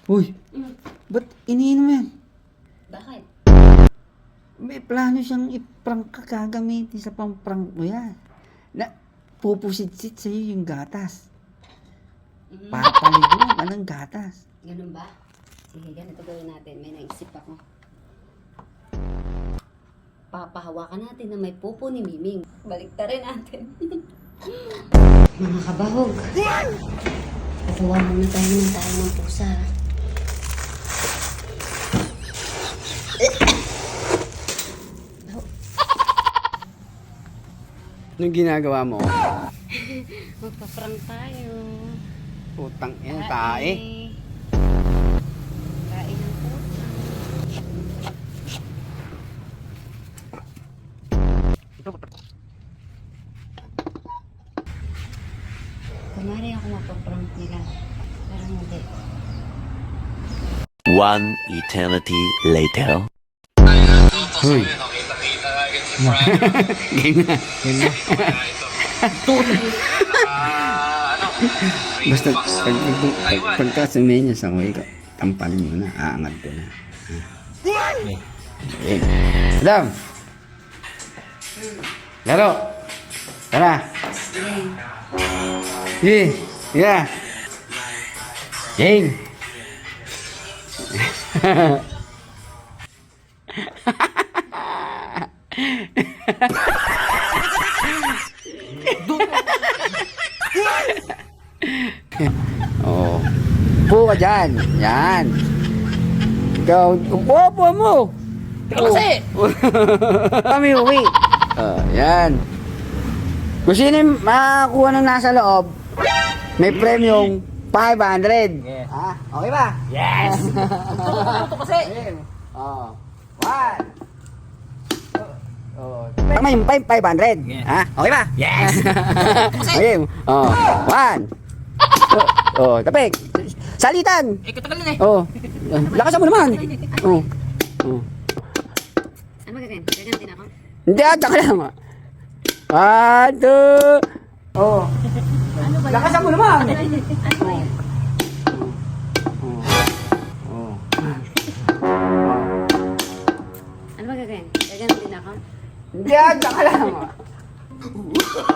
Uy, ba't iniinom yan? Bakit? May plano siyang i-prank ka, gagamitin sa pang-prank mo yan. Na, pupusit-sit sa'yo yung gatas. Papaligo ka ng gatas. Ganun ba? Sige, ganito gawin natin. May naisip ako. Papahawakan natin na may pupo ni Miming. Baliktarin natin. Mga kabahog. Kukuha muna tayo ng pusa. Anong ginagawa mo? Magpa-prank tayo. Putang ina, tae. Kain ng pusa. Kumari ako magpa-prank nila. Pero hindi. One eternity later. Hoy. Game na. Basta pagka sumenyas ako, ikaw, tampalin mo na, aangat ko na. Adam! Laro! Tara! Sige! Yeah! Game! Oh. Upo ka dyan. Yan. Ikaw, upo mo. Kasi! Kami uwi. Yan. Kung sino yung makakuha ng nasa loob, may premium 500. Yes. Ha? Okay ba? Yes! Ito kasi! Oh. One. Tama yung 500. Yes. Ha? Okay ba? Yes! Okay. Oh. One. Tapik. Salitan. Katagal na eh. Oh. Lakasan mo naman. Oh. Oh. Ano magagawin? Gaganti na ako? Hindi, tsaka lang. 1, 2. Oh. Ano ba? Lakasan mo naman. Ano ba yun? Oh. Ano magagawin? Gaganti na ako? Hindi, tsaka lang.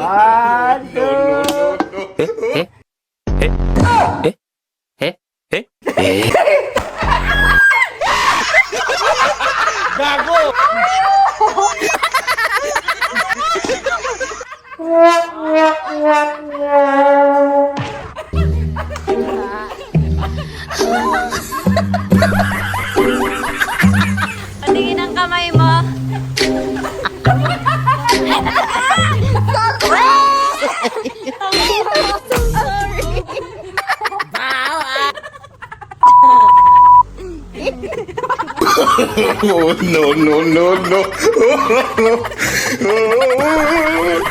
1, 2. Patingin ang kamay mo. Oh, no, no, no, no. No, no, no, no.